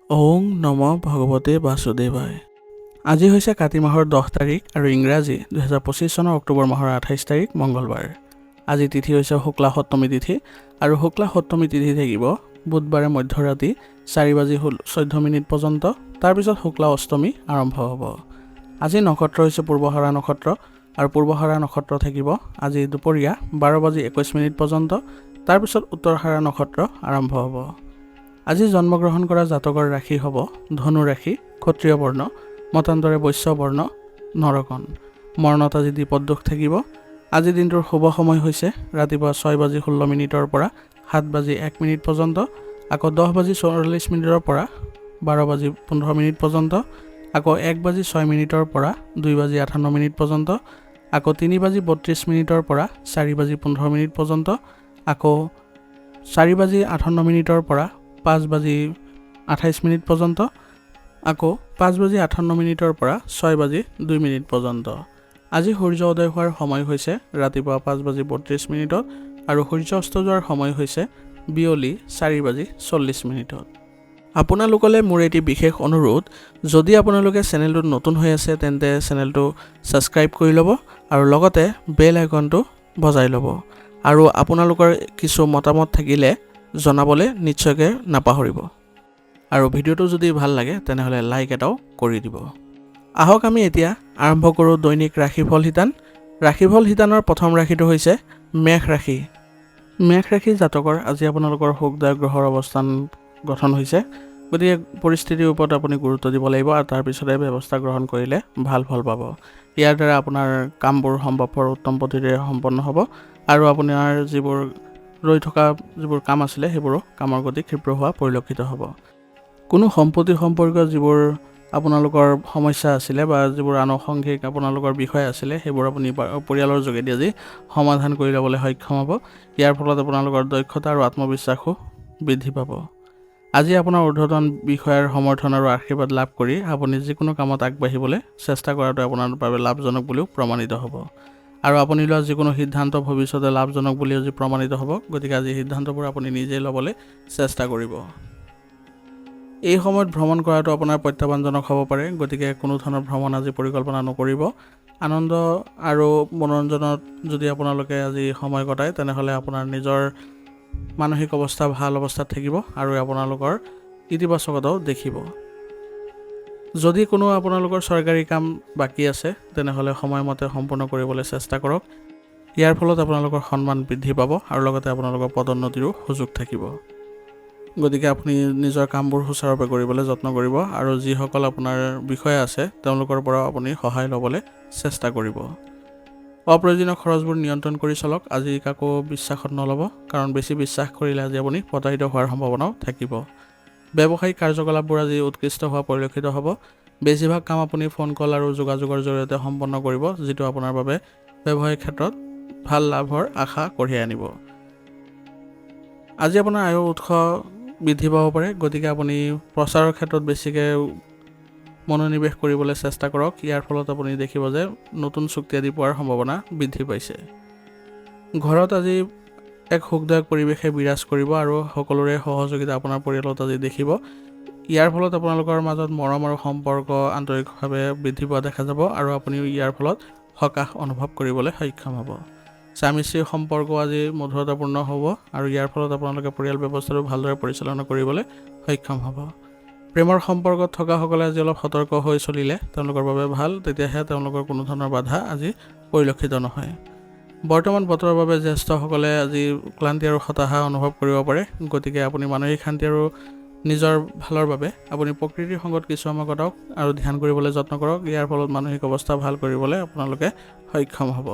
ওং নম ভগৱতে বাসুদেৱায়। আজি হৈছে কাতি মাহৰ 10 তাৰিখ আৰু ইংৰাজী 2025 চনৰ অক্টোবৰ মাহৰ 28 তাৰিখ মঙ্গলবাৰ। আজি তিথি হৈছে শুক্লা সপ্তমী তিথি আৰু শুক্লা সপ্তমী তিথি থাকিব বুধবাৰে মধ্যৰাতি 4:14 পৰ্যন্ত। তাৰপিছত শুক্লা অষ্টমী আৰম্ভ হ'ব। আজি নক্ষত্ৰ হৈছে পূৰ্বহৰা নক্ষত্ৰ আৰু পূৰ্বহৰা নক্ষত্ৰ থাকিব আজি দুপৰীয়া 12:21 পৰ্যন্ত। তাৰপিছত উত্তৰহৰা নক্ষত্ৰ আৰম্ভ হ'ব। আজি জন্মগ্ৰহণ কৰা জাতকৰ ৰাশি হ'ব ধনু ৰাশি, ক্ষত্ৰিয় বৰ্ণ, মতান্তৰে বৈশ্য বৰ্ণ, নৰকণ। মৰণত আজি দ্বিপদোষ থাকিব। আজি দিনটোৰ শুভ সময় হৈছে ৰাতিপুৱা 6:16 পৰা 7:01 পৰ্যন্ত, আকৌ 10:44 পৰা 12:15 পৰ্যন্ত, আকৌ 1:06 পৰা 2:58 পৰ্যন্ত, আকৌ 3:32 পৰা 4:15 পৰ্যন্ত, আকৌ 4:58 পৰা 5:28 পৰ্যন্ত, আকৌ 5:58 পৰা 6:02 পৰ্যন্ত। আজি সূৰ্য উদয় হোৱাৰ সময় হৈছে ৰাতিপুৱা 5:32 আৰু সূৰ্য অস্ত যোৱাৰ সময় হৈছে বিয়লি 4:40। আপোনালোকলৈ মোৰ এটি বিশেষ অনুৰোধ, যদি আপোনালোকে চেনেলটোত নতুন হৈ আছে তেন্তে চেনেলটো ছাবস্ক্ৰাইব কৰি ল'ব আৰু লগতে বেল আইকনটো বজাই ল'ব। আৰু আপোনালোকৰ কিছু মতামত থাকিলে জনাবলৈ নিশ্চয়কৈ নাপাহৰিব। আৰু ভিডিঅ'টো যদি ভাল লাগে তেনেহ'লে লাইক এটাও কৰি দিব। আহক আমি এতিয়া আৰম্ভ কৰোঁ দৈনিক ৰাশিফল শিতান। ৰাশিফল শিতানৰ প্ৰথম ৰাশিটো হৈছে মেষ ৰাশি। মেষ ৰাশি জাতকৰ আজি আপোনালোকৰ সুখদায়ক গ্ৰহৰ অৱস্থান গঠন হৈছে, গতিকে পৰিস্থিতিৰ ওপৰত আপুনি গুৰুত্ব দিব লাগিব আৰু তাৰপিছতে ব্যৱস্থা গ্ৰহণ কৰিলে ভাল ফল পাব। ইয়াৰ দ্বাৰা আপোনাৰ কামবোৰ সম্ভৱপৰ উত্তম পদ্ধতিৰে সম্পন্ন হ'ব আৰু আপোনাৰ যিবোৰ ৰৈ থকা যিবোৰ কাম আছিলে সেইবোৰো কামৰ গতি ক্ষীপ্ৰ হোৱা পৰিলক্ষিত হ'ব। কোনো সম্পত্তি সম্পৰ্কীয় যিবোৰ আপোনালোকৰ সমস্যা আছিলে বা যিবোৰ আনুষংগিক আপোনালোকৰ বিষয় আছিলে সেইবোৰ আপুনি পৰিয়ালৰ যোগেদি আজি সমাধান কৰি ল'বলৈ সক্ষম হ'ব। ইয়াৰ ফলত আপোনালোকৰ দক্ষতা আৰু আত্মবিশ্বাসো বৃদ্ধি পাব। আজি আপোনাৰ ঊৰ্ধ্বতন বিষয়াৰ সমৰ্থন আৰু আশীৰ্বাদ লাভ কৰি আপুনি যিকোনো কামত আগবাঢ়িবলৈ চেষ্টা কৰাটো আপোনাৰ বাবে লাভজনক বুলিও প্ৰমাণিত হ'ব। আৰু আপুনি লোৱা যিকোনো সিদ্ধান্ত ভৱিষ্যতে লাভজনক বুলি আজি প্ৰমাণিত হ'ব, গতিকে আজি সিদ্ধান্তবোৰ আপুনি নিজেই ল'বলৈ চেষ্টা কৰিব। এই সময়ত ভ্ৰমণ কৰাটো আপোনাৰ প্ৰত্যাহ্বানজনক হ'ব পাৰে, গতিকে কোনো ধৰণৰ ভ্ৰমণ আজি পৰিকল্পনা নকৰিব। আনন্দ আৰু মনোৰঞ্জনত যদি আপোনালোকে আজি সময় কটায় তেনেহ'লে আপোনাৰ নিজৰ মানসিক অৱস্থা ভাল অৱস্থাত থাকিব আৰু আপোনালোকৰ ইতিবাচকতাও দেখিব। যদি কোনো আপোনালোকৰ চৰকাৰী কাম বাকী আছে তেনেহ'লে সময়মতে সম্পূৰ্ণ কৰিবলৈ চেষ্টা কৰক। ইয়াৰ ফলত আপোনালোকৰ সন্মান বৃদ্ধি পাব আৰু লগতে আপোনালোকৰ পদোন্নতিৰো সুযোগ থাকিব। গতিকে আপুনি নিজৰ কামবোৰ সুচাৰুৰূপে কৰিবলৈ যত্ন কৰিব আৰু যিসকল আপোনাৰ বিষয়া আছে তেওঁলোকৰ পৰাও আপুনি সহায় ল'বলৈ চেষ্টা কৰিব। অপ্ৰয়োজনীয় খৰচবোৰ নিয়ন্ত্ৰণ কৰি চলক। আজি কাকো বিশ্বাসত নল'ব, কাৰণ বেছি বিশ্বাস কৰিলে আজি আপুনি প্ৰতাৰিত হোৱাৰ সম্ভাৱনাও থাকিব। ব্যৱসায়িক কাৰ্যকলাপবোৰ আজি উৎকৃষ্ট হোৱা পৰিলক্ষিত হ'ব। বেছিভাগ কাম আপুনি ফোন কল আৰু যোগাযোগৰ জৰিয়তে সম্পন্ন কৰিব, যিটো আপোনাৰ বাবে ব্যৱসায়িক ক্ষেত্ৰত ভাল লাভৰ আশা কঢ়িয়াই আনিব। আজি আপোনাৰ আয়ৰ উৎস বৃদ্ধি পাব পাৰে, গতিকে আপুনি প্ৰচাৰৰ ক্ষেত্ৰত বেছিকৈ মনোনিৱেশ কৰিবলৈ চেষ্টা কৰক। ইয়াৰ ফলত আপুনি দেখিব যে নতুন চুক্তি আদি পোৱাৰ সম্ভাৱনা বৃদ্ধি পাইছে। ঘৰত আজি এক সুখদায়ক পৰিৱেশে বিৰাজ কৰিব আৰু সকলোৰে সহযোগিতা আপোনাৰ পৰিয়ালত আজি দেখিব। ইয়াৰ ফলত আপোনালোকৰ মাজত মৰম আৰু সম্পৰ্ক আন্তৰিকভাৱে বৃদ্ধি পোৱা দেখা যাব আৰু আপুনি ইয়াৰ ফলত সকাহ অনুভৱ কৰিবলৈ সক্ষম হ'ব। স্বামী স্ত্ৰীৰ সম্পৰ্ক আজি মধুৰতাপূৰ্ণ হ'ব আৰু ইয়াৰ ফলত আপোনালোকে পৰিয়াল ব্যৱস্থাটো ভালদৰে পৰিচালনা কৰিবলৈ সক্ষম হ'ব। প্ৰেমৰ সম্পৰ্কত থকাসকলে আজি অলপ সতৰ্ক হৈ চলিলে তেওঁলোকৰ বাবে ভাল, তেতিয়াহে তেওঁলোকৰ কোনো ধৰণৰ বাধা আজি পৰিলক্ষিত নহয়। বৰ্তমান বতৰৰ বাবে জ্যেষ্ঠসকলে আজি ক্লান্তি আৰু হতাশা অনুভৱ কৰিব পাৰে, গতিকে আপুনি মানসিক শান্তি আৰু নিজৰ ভালৰ বাবে আপুনি প্ৰকৃতিৰ সংগত কিছু সময় কটাওক আৰু ধ্যান কৰিবলৈ যত্ন কৰক। ইয়াৰ ফলত মানসিক অৱস্থা ভাল কৰিবলৈ আপোনালোকে সক্ষম হ'ব।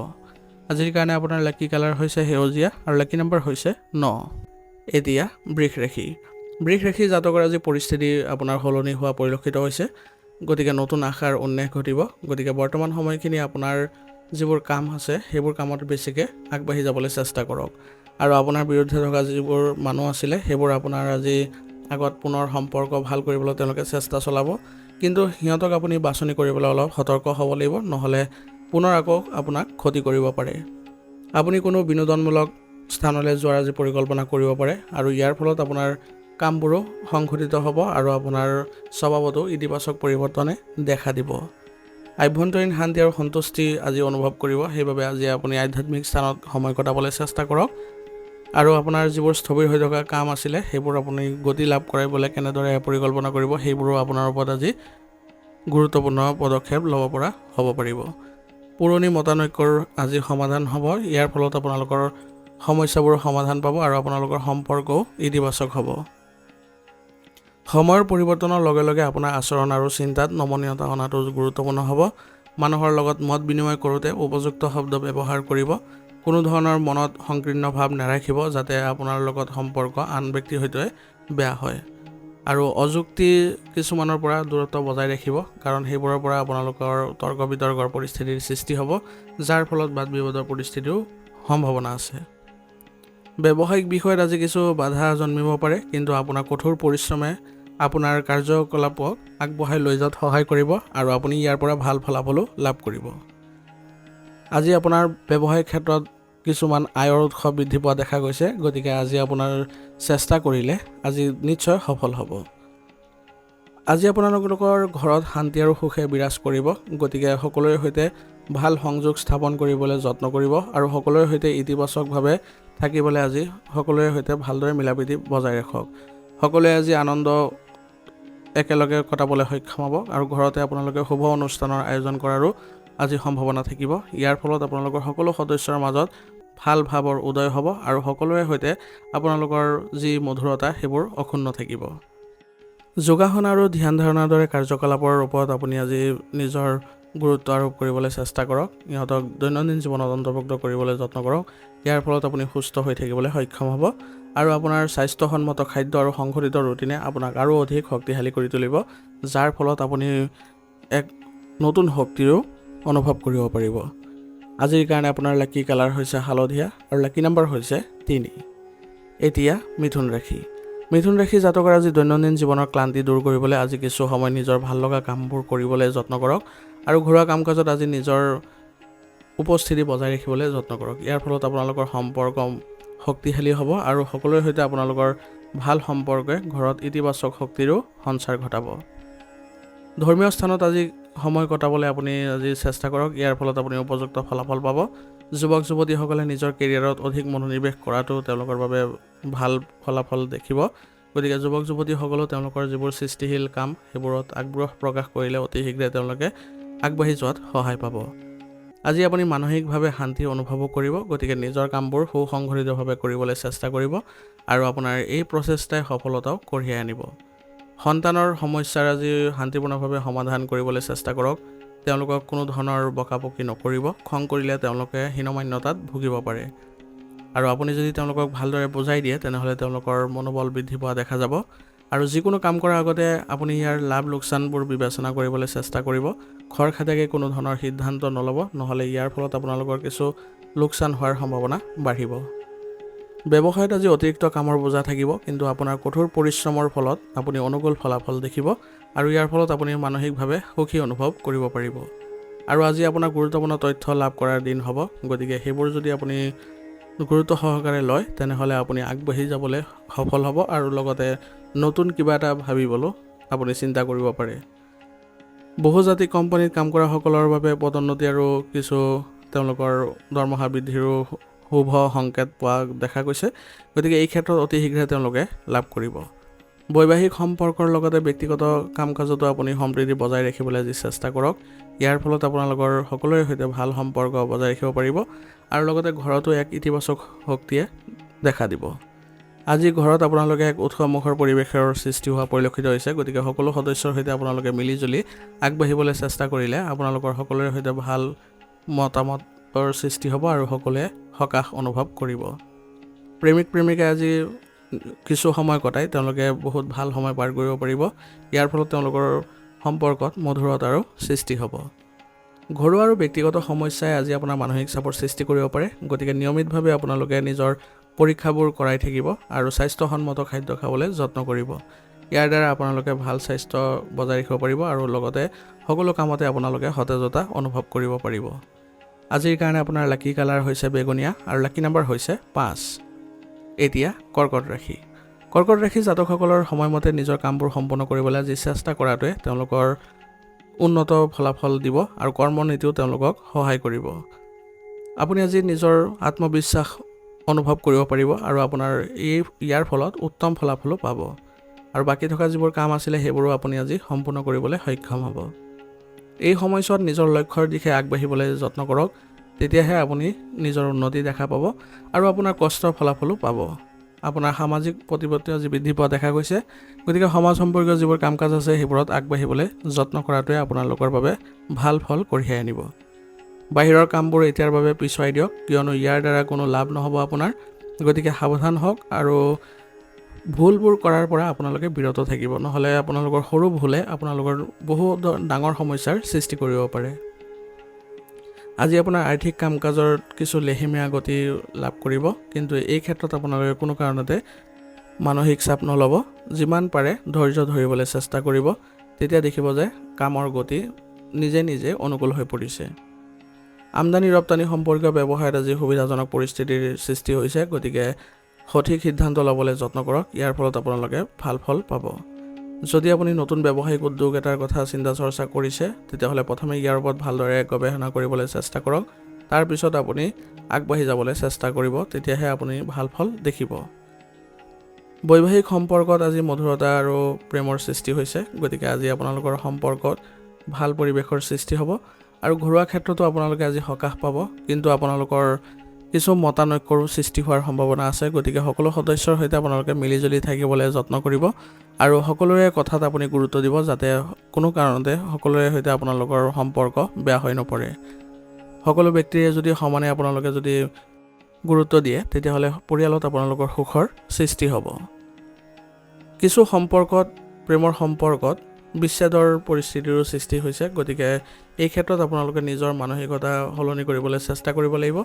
আজিৰ কাৰণে আপোনাৰ লাকি কালাৰ হৈছে সেউজীয়া আৰু লাকি নম্বৰ হৈছে 9। এতিয়া বৃষ ৰাশি। বৃষ ৰাশি জাতকৰ আজি পৰিস্থিতি আপোনাৰ সলনি হোৱা পৰিলক্ষিত হৈছে, গতিকে নতুন আশাৰ উন্মেষ ঘটিব। গতিকে বৰ্তমান সময়খিনি আপোনাৰ যিবোৰ কাম আছে সেইবোৰ কামত বেছিকৈ আগবাঢ়ি যাবলৈ চেষ্টা কৰক আৰু আপোনাৰ বিৰুদ্ধে থকা যিবোৰ মানুহ আছিলে সেইবোৰ আপোনাৰ আজি আগত পুনৰ সম্পৰ্ক ভাল কৰিবলৈ তেওঁলোকে চেষ্টা চলাব, কিন্তু সিহঁতক আপুনি বাছনি কৰিবলৈ অলপ সতৰ্ক হ'ব লাগিব, নহ'লে পুনৰ আকৌ আপোনাক ক্ষতি কৰিব পাৰে। আপুনি কোনো বিনোদনমূলক স্থানলৈ যোৱাৰ আজি পৰিকল্পনা কৰিব পাৰে আৰু ইয়াৰ ফলত আপোনাৰ কামবোৰো সংঘটিত হ'ব আৰু আপোনাৰ স্বভাৱতো ইতিবাচক পৰিৱৰ্তনে দেখা দিব। আভ্যন্তৰীণ শান্তি আৰু সন্তুষ্টি আজি অনুভৱ কৰিব। সেইবাবে আজি আপুনি আধ্যাত্মিক স্থানত সময় কটাবলৈ চেষ্টা কৰক আৰু আপোনাৰ যিবোৰ স্থবিৰ হৈ থকা কাম আছিলে সেইবোৰ আপুনি গতি লাভ কৰাবলৈ কেনেদৰে পৰিকল্পনা কৰিব সেইবোৰো আপোনাৰ ওপৰত আজি গুৰুত্বপূৰ্ণ পদক্ষেপ ল'ব পৰা হ'ব পাৰিব। পুৰণি মতানৈক্যৰ আজি সমাধান হ'ব। ইয়াৰ ফলত আপোনালোকৰ সমস্যাবোৰৰ সমাধান পাব আৰু আপোনালোকৰ সম্পৰ্কও ইতিবাচক হ'ব। সময়ৰ পৰিৱৰ্তনৰ লগে লগে আপোনাৰ আচৰণ আৰু চিন্তাত নমনীয়তা অনাটো গুৰুত্বপূৰ্ণ হ'ব। মানুহৰ লগত মত বিনিময় কৰোঁতে উপযুক্ত শব্দ ব্যৱহাৰ কৰিব। কোনো ধৰণৰ মনত সংকীৰ্ণ ভাৱ নাৰাখিব যাতে আপোনাৰ লগত সম্পৰ্ক আন ব্যক্তিৰ সৈতে বেয়া হয়। আৰু অযুক্তি কিছুমানৰ পৰা দূৰত্ব বজাই ৰাখিব, কাৰণ সেইবোৰৰ পৰা আপোনালোকৰ তৰ্ক বিতৰ্কৰ পৰিস্থিতিৰ সৃষ্টি হ'ব, যাৰ ফলত বাদ বিবাদৰ পৰিস্থিতিও সম্ভাৱনা আছে। ব্যৱসায়িক বিষয়ত আজি কিছু বাধা জন্মিব পাৰে, কিন্তু আপোনাৰ কঠোৰ পৰিশ্ৰমে আপোনাৰ কাৰ্যকলাপক আগবঢ়াই লৈ যোৱাত সহায় কৰিব আৰু আপুনি ইয়াৰ পৰা ভাল ফলাফলো লাভ কৰিব। আজি আপোনাৰ ব্যৱসায়িক ক্ষেত্ৰত কিছুমান আয়ৰ উৎস বৃদ্ধি পোৱা দেখা গৈছে, গতিকে আজি আপোনাৰ চেষ্টা কৰিলে আজি নিশ্চয় সফল হ'ব। আজি আপোনালোকৰ ঘৰত শান্তি আৰু সুখে বিৰাজ কৰিব, গতিকে সকলোৰে সৈতে ভাল সংযোগ স্থাপন কৰিবলৈ যত্ন কৰিব আৰু সকলোৰে সৈতে ইতিবাচকভাৱে থাকিবলৈ আজি সকলোৰে সৈতে ভালদৰে মিলাপ্ৰীতি বজাই ৰাখক। সকলোৱে আজি আনন্দ একেলগে কটাবলৈ সক্ষম হ'ব আৰু ঘৰতে আপোনালোকে শুভ অনুষ্ঠানৰ আয়োজন কৰাৰো আজি সম্ভাৱনা থাকিব। ইয়াৰ ফলত আপোনালোকৰ সকলো সদস্যৰ মাজত ভাল ভাৱৰ উদয় হ'ব আৰু সকলোৰে সৈতে আপোনালোকৰ যি মধুৰতা সেইবোৰ অক্ষুণ্ণ থাকিব। যোগাসন আৰু ধ্যান ধাৰণাৰ দৰে কাৰ্যকলাপৰ ওপৰত আপুনি আজি নিজৰ গুৰুত্ব আৰোপ কৰিবলৈ চেষ্টা কৰক। ইহঁতক দৈনন্দিন জীৱনত অন্তৰ্ভুক্ত কৰিবলৈ যত্ন কৰক। ইয়াৰ ফলত আপুনি সুস্থ হৈ থাকিবলৈ সক্ষম হ'ব আৰু আপোনাৰ স্বাস্থ্যসন্মত খাদ্য আৰু সংঘটিত ৰুটিনে আপোনাক আৰু অধিক শক্তিশালী কৰি তুলিব, যাৰ ফলত আপুনি এক নতুন শক্তিৰো অনুভৱ কৰিব পাৰিব। আজিৰ কাৰণে আপোনাৰ লাকি কালাৰ হৈছে হালধীয়া আৰু লাকি নম্বৰ হৈছে 3। এতিয়া মিথুন ৰাশি। মিথুন ৰাশি জাতকৰ আজি দৈনন্দিন জীৱনৰ ক্লান্তি দূৰ কৰিবলৈ আজি কিছু সময় নিজৰ ভাল লগা কামবোৰ কৰিবলৈ যত্ন কৰক আৰু ঘৰুৱা কাম কাজত আজি নিজৰ উপস্থিতি বজাই ৰাখিবলৈ যত্ন কৰক। ইয়াৰ ফলত আপোনালোকৰ সম্পৰ্ক শক্তিশালী হ'ব আৰু সকলোৰে সৈতে আপোনালোকৰ ভাল সম্পৰ্কে ঘৰত ইতিবাচক শক্তিৰো সঞ্চাৰ ঘটাব। ধৰ্মীয় স্থানত আজি সময় কটাবলৈ আপুনি আজি চেষ্টা কৰক। ইয়াৰ ফলত আপুনি উপযুক্ত ফলাফল পাব। যুৱক যুৱতীসকলে নিজৰ কেৰিয়াৰত অধিক মনোনিৱেশ কৰাটো তেওঁলোকৰ বাবে ভাল ফলাফল দেখিব, গতিকে যুৱক যুৱতীসকলেও তেওঁলোকৰ যিবোৰ সৃষ্টিশীল কাম সেইবোৰত আগ্ৰহ প্ৰকাশ কৰিলে অতি শীঘ্ৰে তেওঁলোকে আগবাঢ়ি যোৱাত সহায় পাব। আজি আপুনি মানসিকভাৱে শান্তি অনুভৱো কৰিব, গতিকে নিজৰ কামবোৰ সুসংগঠিতভাৱে কৰিবলৈ চেষ্টা কৰিব আৰু আপোনাৰ এই প্ৰচেষ্টাই সফলতাও কঢ়িয়াই আনিব। সন্তানৰ সমস্যাৰ আজি শান্তিপূৰ্ণভাৱে সমাধান কৰিবলৈ চেষ্টা কৰক। তেওঁলোকক কোনো ধৰণৰ বকাবকি নকৰিব। খং কৰিলে তেওঁলোকে হীনমান্যতাত ভুগিব পাৰে আৰু আপুনি যদি তেওঁলোকক ভালদৰে বুজাই দিয়ে তেনেহ'লে তেওঁলোকৰ মনোবল বৃদ্ধি পোৱা দেখা যাব। আৰু যিকোনো কাম কৰাৰ আগতে আপুনি ইয়াৰ লাভ লোকচানবোৰ বিবেচনা কৰিবলৈ চেষ্টা কৰিব। খৰখেদাকে কোনো ধৰণৰ সিদ্ধান্ত নল'ব, নহ'লে ইয়াৰ ফলত আপোনালোকৰ কিছু লোকচান হোৱাৰ সম্ভাৱনা বাঢ়িব। ব্যৱসায়ত আজি অতিৰিক্ত কামৰ বোজা থাকিব, কিন্তু আপোনাৰ কঠোৰ পৰিশ্ৰমৰ ফলত আপুনি অনুকূল ফলাফল দেখিব আৰু ইয়াৰ ফলত আপুনি মানসিকভাৱে সুখী অনুভৱ কৰিব পাৰিব। আৰু আজি আপোনাৰ গুৰুত্বপূৰ্ণ তথ্য লাভ কৰাৰ দিন হ'ব, গতিকে সেইবোৰ যদি আপুনি গুৰুত্ব সহকাৰে লয় তেনেহ'লে আপুনি আগবাঢ়ি যাবলৈ সফল হ'ব আৰু লগতে নতুন কিবা এটা ভাবিবলৈও আপুনি চিন্তা কৰিব পাৰে। বহুজাতিক কোম্পানীত কাম কৰাসকলৰ বাবে পদোন্নতি আৰু কিছু তেওঁলোকৰ দৰমহা বৃদ্ধিৰো শুভ সংকেত পোৱা দেখা গৈছে, গতিকে এই ক্ষেত্ৰত অতি শীঘ্ৰে তেওঁলোকে লাভ কৰিব। বৈবাহিক সম্পৰ্কৰ লগতে ব্যক্তিগত কাম কাজতো আপুনি সম্প্ৰীতি বজাই ৰাখিবলৈ আজি চেষ্টা কৰক। ইয়াৰ ফলত আপোনালোকৰ সকলোৰে সৈতে ভাল সম্পৰ্ক বজাই ৰাখিব পাৰিব আৰু লগতে ঘৰতো এক ইতিবাচক শক্তিয়ে দেখা দিব। আজি ঘৰত আপোনালোকে এক উৎসৱমুখৰ পৰিৱেশৰ সৃষ্টি হোৱা পৰিলক্ষিত হৈছে, গতিকে সকলো সদস্যৰ সৈতে আপোনালোকে মিলিজুলি আগবাঢ়িবলৈ চেষ্টা কৰিলে আপোনালোকৰ সকলোৰে সৈতে ভাল মতামতৰ সৃষ্টি হ'ব আৰু সকলোৱে সকাহ অনুভৱ কৰিব। প্ৰেমিক প্ৰেমিকাই আজি কিছু সময় কটাই তেওঁলোকে বহুত ভাল সময় পাৰ কৰিব পাৰিব। ইয়াৰ ফলত তেওঁলোকৰ সম্পৰ্কত মধুৰতাৰো সৃষ্টি হ'ব। ঘৰুৱা আৰু ব্যক্তিগত সমস্যাই আজি আপোনাৰ মানসিক চাপৰ সৃষ্টি কৰিব পাৰে, গতিকে নিয়মিতভাৱে আপোনালোকে নিজৰ পৰীক্ষাবোৰ কৰাই থাকিব আৰু স্বাস্থ্যসন্মত খাদ্য খাবলৈ যত্ন কৰিব। ইয়াৰ দ্বাৰা আপোনালোকে ভাল স্বাস্থ্য বজাই ৰাখিব পাৰিব আৰু লগতে সকলো কামতে আপোনালোকে সতেজতা অনুভৱ কৰিব পাৰিব। আজিৰ কাৰণে আপোনাৰ লাকি কালাৰ হৈছে বেগুনীয়া আৰু লাকি নম্বৰ হৈছে 5। এতিয়া কৰ্কট ৰাশি। কৰ্কট ৰাশি জাতকসকলৰ সময়মতে নিজৰ কামবোৰ সম্পূৰ্ণ কৰিবলৈ আজি চেষ্টা কৰাটোৱে তেওঁলোকৰ উন্নত ফলাফল দিব আৰু কৰ্মনীতিও তেওঁলোকক সহায় কৰিব। আপুনি আজি নিজৰ আত্মবিশ্বাস অনুভৱ কৰিব পাৰিব আৰু আপোনাৰ ইয়াৰ ফলত উত্তম ফলাফলো পাব আৰু বাকী থকা যিবোৰ কাম আছিলে সেইবোৰো আপুনি আজি সম্পূৰ্ণ কৰিবলৈ সক্ষম হ'ব। এই সময়ছোৱাত নিজৰ লক্ষ্যৰ দিশে আগবাঢ়িবলৈ যত্ন কৰক, তেতিয়াহে আপুনি নিজৰ উন্নতি দেখা পাব আৰু আপোনাৰ কষ্টৰ ফলাফলো পাব। আপোনাৰ সামাজিক প্ৰতিপত্তি আজি বৃদ্ধি পোৱা দেখা গৈছে, গতিকে সমাজ সম্পৰ্কীয় যিবোৰ কাম কাজ আছে সেইবোৰত আগবাঢ়িবলৈ যত্ন কৰাটোৱে আপোনালোকৰ বাবে ভাল ফল কঢ়িয়াই আনিব। বাহিৰৰ কামবোৰ এতিয়াৰ বাবে পিছুৱাই দিয়ক, কিয়নো ইয়াৰ দ্বাৰা কোনো লাভ নহ'ব আপোনাৰ। গতিকে সাৱধান হওক আৰু ভুলবোৰ কৰাৰ পৰা আপোনালোকে বিৰত থাকিব, নহ'লে আপোনালোকৰ সৰু ভুলে আপোনালোকৰ বহু ডাঙৰ সমস্যাৰ সৃষ্টি কৰিব পাৰে। আজি আপোনাৰ আৰ্থিক কাম কাজৰ কিছু লেহেমীয়া গতি লাভ কৰিব, কিন্তু এই ক্ষেত্ৰত আপোনালোকে কোনো কাৰণতে মানসিক চাপ নল'ব। যিমান পাৰে ধৈৰ্য ধৰিবলৈ চেষ্টা কৰিব, তেতিয়া দেখিব যে কামৰ গতি নিজে নিজে অনুকূল হৈ পৰিছে। আমদানি ৰপ্তানি সম্পৰ্কীয় ব্যৱসায়ত আজি সুবিধাজনক পৰিস্থিতিৰ সৃষ্টি হৈছে, গতিকে সঠিক সিদ্ধান্ত ল'বলৈ যত্ন কৰক, ইয়াৰ ফলত আপোনালোকে ভাল ফল পাব। যদি আপুনি নতুন ব্যৱসায়িক উদ্যোগ এটাৰ কথা চিন্তা চৰ্চা কৰিছে, তেতিয়াহ'লে প্ৰথমে ইয়াৰ ওপৰত ভালদৰে গৱেষণা কৰিবলৈ চেষ্টা কৰক, তাৰপিছত আপুনি আগবাঢ়ি যাবলৈ চেষ্টা কৰিব, তেতিয়াহে আপুনি ভাল ফল দেখিব। বৈবাহিক সম্পৰ্কত আজি মধুৰতা আৰু প্ৰেমৰ সৃষ্টি হৈছে, গতিকে আজি আপোনালোকৰ সম্পৰ্কত ভাল পৰিৱেশৰ সৃষ্টি হ'ব আৰু ঘৰুৱা ক্ষেত্ৰতো আপোনালোকে আজি সকাহ পাব, কিন্তু আপোনালোকৰ কিছু মতানৈক্যৰো সৃষ্টি হোৱাৰ সম্ভাৱনা আছে। গতিকে সকলো সদস্যৰ সৈতে আপোনালোকে মিলিজুলি থাকিবলৈ যত্ন কৰিব আৰু সকলোৰে কথাত আপুনি গুৰুত্ব দিব, যাতে কোনো কাৰণতে সকলোৰে সৈতে আপোনালোকৰ সম্পৰ্ক বেয়া হৈ নপৰে। সকলো ব্যক্তিয়ে যদি সমানে আপোনালোকে যদি গুৰুত্ব দিয়ে, তেতিয়াহ'লে পৰিয়ালত আপোনালোকৰ সুখৰ সৃষ্টি হ'ব। কিছু সম্পৰ্কত, প্ৰেমৰ সম্পৰ্কত বিচ্ছেদৰ পৰিস্থিতিৰো সৃষ্টি হৈছে, গতিকে এই ক্ষেত্ৰত আপোনালোকে নিজৰ মানসিকতা সলনি কৰিবলৈ চেষ্টা কৰিব লাগিব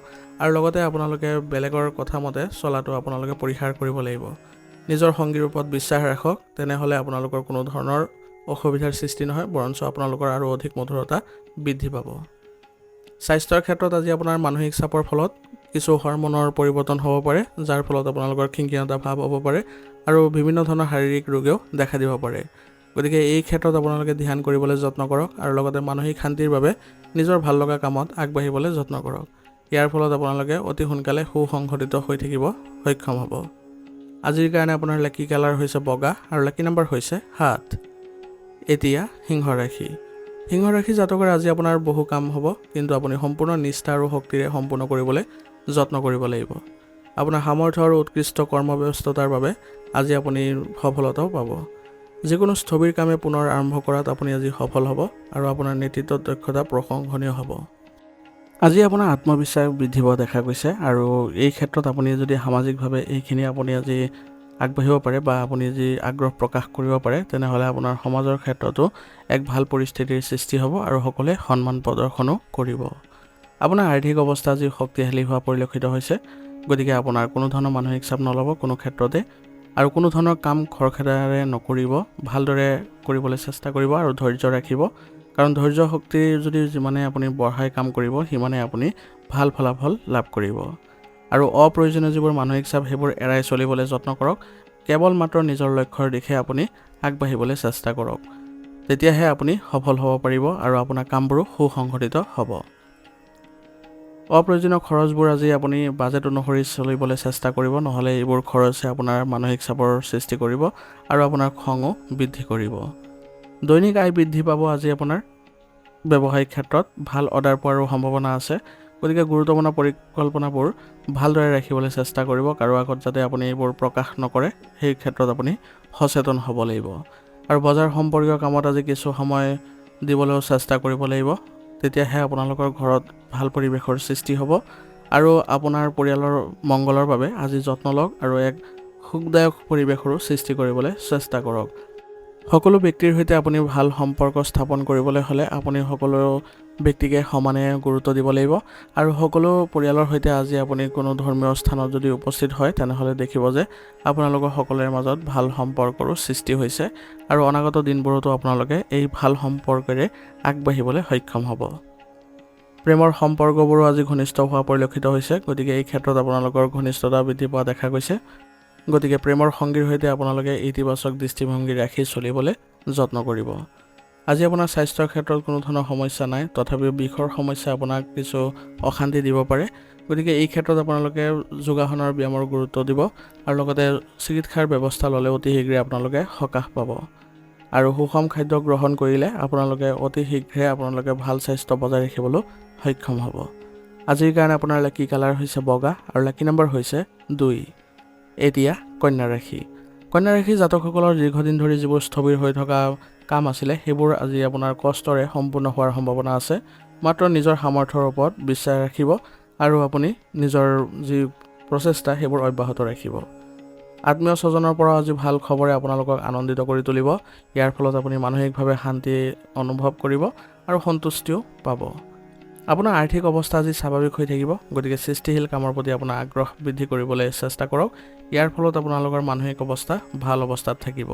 আৰু লগতে আপোনালোকে বেলেগৰ কথা মতে চলাটো আপোনালোকে পৰিহাৰ কৰিব লাগিব। নিজৰ সংগীৰ ওপৰত বিশ্বাস ৰাখক, তেনেহ'লে আপোনালোকৰ কোনো ধৰণৰ অসুবিধাৰ সৃষ্টি নহয়, বৰঞ্চ আপোনালোকৰ আৰু অধিক মধুৰতা বৃদ্ধি পাব। স্বাস্থ্যৰ ক্ষেত্ৰত আজি আপোনাৰ মানসিক চাপৰ ফলত কিছু হৰমনৰ পৰিৱৰ্তন হ'ব পাৰে, যাৰ ফলত আপোনালোকৰ খিংখিঙতা ভাৱ হ'ব পাৰে আৰু বিভিন্ন ধৰণৰ শাৰীৰিক ৰোগেও দেখা দিব পাৰে। গতিকে এই ক্ষেত্ৰত আপোনালোকে ধ্যান কৰিবলৈ যত্ন কৰক আৰু লগতে মানসিক শান্তিৰ বাবে নিজৰ ভাল লগা কামত আগবাঢ়িবলৈ যত্ন কৰক। ইয়াৰ ফলত আপোনালোকে অতি সোনকালে সুসংগঠিত হৈ থাকিব সক্ষম হ'ব। আজিৰ কাৰণে আপোনাৰ লাকি কালাৰ হৈছে বগা আৰু লাকি নাম্বাৰ হৈছে 7। এতিয়া সিংহ ৰাশি। সিংহ ৰাশি জাতকৰ আজি আপোনাৰ বহু কাম হ'ব, কিন্তু আপুনি সম্পূৰ্ণ নিষ্ঠা আৰু শক্তিৰে সম্পূৰ্ণ কৰিবলৈ যত্ন কৰিব লাগিব। আপোনাৰ সামৰ্থ্য আৰু উৎকৃষ্ট কৰ্মব্যস্ততাৰ বাবে আজি আপুনি সফলতাও পাব। যিকোনো স্থবিৰ কামে পুনৰ আৰম্ভ কৰাত আপুনি আজি সফল হ'ব আৰু আপোনাৰ নেতৃত্বত দক্ষতা প্ৰশংসনীয় হ'ব। আজি আপোনাৰ আত্মবিশ্বাস বৃদ্ধি পোৱা দেখা গৈছে আৰু এই ক্ষেত্ৰত আপুনি যদি সামাজিকভাৱে এইখিনি আপুনি আজি আগবাঢ়িব পাৰে বা আপুনি যি আগ্ৰহ প্ৰকাশ কৰিব পাৰে, তেনেহ'লে আপোনাৰ সমাজৰ ক্ষেত্ৰতো এক ভাল পৰিস্থিতিৰ সৃষ্টি হ'ব আৰু সকলোৱে সন্মান প্ৰদৰ্শনো কৰিব। আপোনাৰ আৰ্থিক অৱস্থা আজি শক্তিশালী হোৱা পৰিলক্ষিত হৈছে, গতিকে আপোনাৰ কোনো ধৰণৰ মানসিক চাপ নল'ব কোনো ক্ষেত্ৰতে আৰু কোনো ধৰণৰ কাম খৰখেদাৰে নকৰিব, ভালদৰে কৰিবলৈ চেষ্টা কৰিব আৰু ধৈৰ্য ৰাখিব, কাৰণ ধৈৰ্য শক্তি যদি যিমানে আপুনি বঢ়াই কাম কৰিব, সিমানে আপুনি ভাল ফলাফল লাভ কৰিব। আৰু অপ্ৰয়োজনীয় যিবোৰ মানসিক চাপ সেইবোৰ এৰাই চলিবলৈ যত্ন কৰক, কেৱল মাত্ৰ নিজৰ লক্ষ্যৰ দিশে আপুনি আগবাঢ়িবলৈ চেষ্টা কৰক, তেতিয়াহে আপুনি সফল হ'ব পাৰিব আৰু আপোনাৰ কামবোৰো সুসংগঠিত হ'ব। অপ্ৰয়োজনীয় খৰচবোৰ আজি আপুনি বাজেট অনুসৰি চলিবলৈ চেষ্টা কৰিব, নহ'লে এইবোৰ খৰচে আপোনাৰ মানসিক চাপৰ সৃষ্টি কৰিব আৰু আপোনাৰ খঙো বৃদ্ধি কৰিব। দৈনিক আয় বৃদ্ধি পাব আজি আপোনাৰ ব্যৱসায়িক ক্ষেত্ৰত ভাল অৰ্ডাৰ পোৱাৰো সম্ভাৱনা আছে, গতিকে গুৰুত্বপূৰ্ণ পৰিকল্পনাবোৰ ভালদৰে ৰাখিবলৈ চেষ্টা কৰিব, কাৰো আগত যাতে আপুনি এইবোৰ প্ৰকাশ নকৰে সেই ক্ষেত্ৰত আপুনি সচেতন হ'ব লাগিব। আৰু বজাৰ সম্পৰ্কীয় কামত আজি কিছু সময় দিবলৈও চেষ্টা কৰিব লাগিব, তেতিয়াহে আপোনালোকৰ ঘৰত ভাল পৰিৱেশৰ সৃষ্টি হ'ব আৰু আপোনাৰ পৰিয়ালৰ মংগলৰ বাবে আজি যত্ন লওক আৰু এক সুখদায়ক পৰিৱেশৰো সৃষ্টি কৰিবলৈ চেষ্টা কৰক। সকলো ব্যক্তিৰ সৈতে আপুনি ভাল সম্পৰ্ক স্থাপন কৰিবলৈ হ'লে আপুনি সকলো ব্যক্তিকে সমানে গুৰুত্ব দিব লাগিব আৰু সকলো পৰিয়ালৰ সৈতে আজি আপুনি কোনো ধৰ্মীয় স্থানত যদি উপস্থিত হয়, তেনেহ'লে দেখিব যে আপোনালোকৰ সকলোৰে মাজত ভাল সম্পৰ্কৰো সৃষ্টি হৈছে আৰু অনাগত দিনবোৰতো আপোনালোকে এই ভাল সম্পৰ্কেৰে আগবাঢ়িবলৈ সক্ষম হ'ব। প্ৰেমৰ সম্পৰ্কবোৰো আজি ঘনিষ্ঠ হোৱা পৰিলক্ষিত হৈছে, গতিকে এই ক্ষেত্ৰত আপোনালোকৰ ঘনিষ্ঠতা বৃদ্ধি পোৱা দেখা গৈছে। গতিকে প্ৰেমৰ সংগীৰ সৈতে আপোনালোকে ইতিবাচক দৃষ্টিভংগী ৰাখি চলিবলৈ যত্ন কৰিব। আজি আপোনাৰ স্বাস্থ্যৰ ক্ষেত্ৰত কোনো ধৰণৰ সমস্যা নাই, তথাপিও বিষৰ সমস্যা আপোনাক কিছু অশান্তি দিব পাৰে। গতিকে এই ক্ষেত্ৰত আপোনালোকে যোগাসনৰ ব্যায়ামৰ গুৰুত্ব দিব আৰু লগতে চিকিৎসাৰ ব্যৱস্থা ল'লে অতি শীঘ্ৰে আপোনালোকে সকাহ পাব। আৰু সুষম খাদ্য গ্ৰহণ কৰিলে আপোনালোকে অতি শীঘ্ৰে আপোনালোকে ভাল স্বাস্থ্য বজাই ৰাখিবলৈ সক্ষম হ'ব। আজিৰ কাৰণে আপোনাৰ লাকি কালাৰ হৈছে বগা আৰু লাকি নম্বৰ হৈছে 2। এতিয়া কন্যা ৰাশি। কন্যা ৰাশি জাতকসকলৰ দীৰ্ঘদিন ধৰি যিবোৰ স্থবিৰ হৈ থকা কাম আছিলে সেইবোৰ আজি আপোনাৰ কষ্টৰে সম্পূৰ্ণ হোৱাৰ সম্ভাৱনা আছে। মাত্ৰ নিজৰ সামৰ্থ্যৰ ওপৰত বিশ্বাস ৰাখিব আৰু আপুনি নিজৰ যি প্ৰচেষ্টা সেইবোৰ অব্যাহত ৰাখিব। আত্মীয় স্বজনৰ পৰা আজি ভাল খবৰে আপোনালোকক আনন্দিত কৰি তুলিব। ইয়াৰ ফলত আপুনি মানসিকভাৱে শান্তি অনুভৱ কৰিব আৰু সন্তুষ্টিও পাব। আপোনাৰ আৰ্থিক অৱস্থা আজি স্বাভাৱিক হৈ থাকিব। গতিকে সৃষ্টিশীল কামৰ প্ৰতি আপোনাৰ আগ্ৰহ বৃদ্ধি কৰিবলৈ চেষ্টা কৰক। ইয়াৰ ফলত আপোনালোকৰ মানসিক অৱস্থা ভাল অৱস্থাত থাকিব।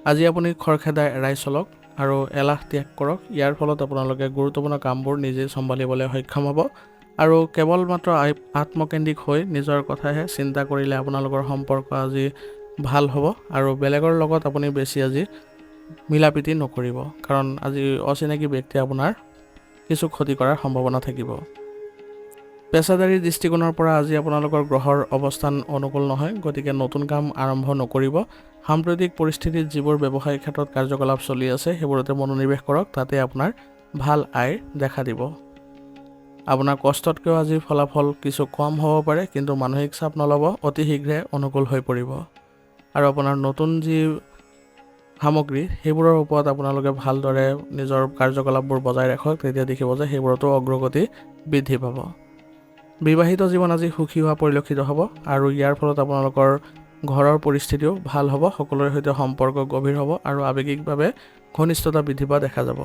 আজি আপুনি খৰখেদা এৰাই চলক আৰু এলাহ ত্যাগ কৰক। ইয়াৰ ফলত আপোনালোকে গুৰুত্বপূৰ্ণ কামবোৰ নিজে চম্ভালিবলৈ সক্ষম হ'ব আৰু কেৱল মাত্ৰ আত্মকেন্দ্ৰিক হৈ নিজৰ কথাহে চিন্তা কৰিলে আপোনালোকৰ সম্পৰ্ক আজি ভাল হ'ব আৰু বেলেগৰ লগত আপুনি বেছি আজি মিলাপ্ৰীতি নকৰিব, কাৰণ আজি অচিনাকি ব্যক্তিয়ে আপোনাৰ কিছু ক্ষতি কৰাৰ সম্ভাৱনা থাকিব। পেছাদাৰী দৃষ্টিকোণৰ পৰা আজি আপোনালোকৰ গ্ৰহৰ অৱস্থান অনুকূল নহয়, গতিকে নতুন কাম আৰম্ভ নকৰিব। সাম্প্ৰতিক পৰিস্থিতিত যিবোৰ ব্যৱসায়িক ক্ষেত্ৰত কাৰ্যকলাপ চলি আছে সেইবোৰতে মনোনিৱেশ কৰক, তাতে আপোনাৰ ভাল আয় দেখা দিব। আপোনাৰ কষ্টতকৈও আজি ফলাফল কিছু কম হ'ব পাৰে, কিন্তু মানসিক চাপ নল'ব, অতি শীঘ্ৰে অনুকূল হৈ পৰিব। আৰু আপোনাৰ নতুন যি সামগ্ৰী সেইবোৰৰ ওপৰত আপোনালোকে ভালদৰে নিজৰ কাৰ্যকলাপবোৰ বজাই ৰাখক, তেতিয়া দেখিব যে সেইবোৰতো অগ্ৰগতি বৃদ্ধি পাব। বিবাহিত জীৱন আজি সুখী হোৱা পৰিলক্ষিত হ'ব আৰু ইয়াৰ ফলত আপোনালোকৰ ঘৰৰ পৰিস্থিতিও ভাল হ'ব, সকলোৰে সৈতে সম্পৰ্ক গভীৰ হ'ব আৰু আৱেগিকভাৱে ঘনিষ্ঠতা বৃদ্ধি পোৱা দেখা যাব।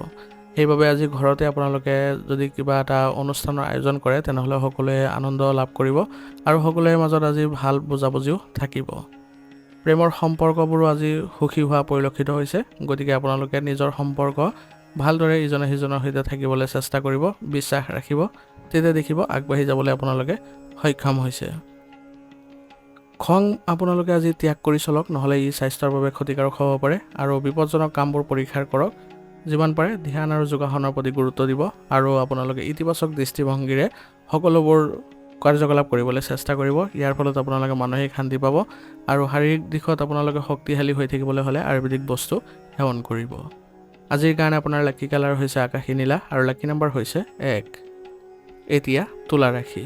সেইবাবে আজি ঘৰতে আপোনালোকে যদি কিবা এটা অনুষ্ঠানৰ আয়োজন কৰে তেনেহ'লে সকলোৱে আনন্দ লাভ কৰিব আৰু সকলোৰে মাজত আজি ভাল বুজাবুজিও থাকিব। প্ৰেমৰ সম্পৰ্কবোৰো আজি সুখী হোৱা পৰিলক্ষিত হৈছে। গতিকে আপোনালোকে নিজৰ সম্পৰ্ক ভালদৰে ইজনে সিজনৰ সৈতে থাকিবলৈ চেষ্টা কৰিব, বিশ্বাস ৰাখিব, তেতিয়া দেখিব আগবাঢ়ি যাবলৈ আপোনালোকে সক্ষম হৈছে। খং আপোনালোকে আজি ত্যাগ কৰি চলক, নহ'লে ই স্বাস্থ্যৰ বাবে ক্ষতিকাৰক হ'ব পাৰে আৰু বিপদজনক কামবোৰ পৰীক্ষা কৰক। যিমান পাৰে ধ্যান আৰু যোগাসনৰ প্ৰতি গুৰুত্ব দিব আৰু আপোনালোকে ইতিবাচক দৃষ্টিভংগীৰে সকলোবোৰ কাৰ্যকলাপ কৰিবলৈ চেষ্টা কৰিব। ইয়াৰ ফলত আপোনালোকে মানসিক শান্তি পাব আৰু শাৰীৰিক দিশত আপোনালোকে শক্তিশালী হৈ থাকিবলৈ হ'লে আয়ুৰ্বেদিক বস্তু সেৱন কৰিব। আজিৰ কাৰণে আপোনাৰ লাকি কালাৰ হৈছে আকাশী নীলা আৰু লাকি নম্বৰ হৈছে 1। এতিয়া তুলা ৰাশি।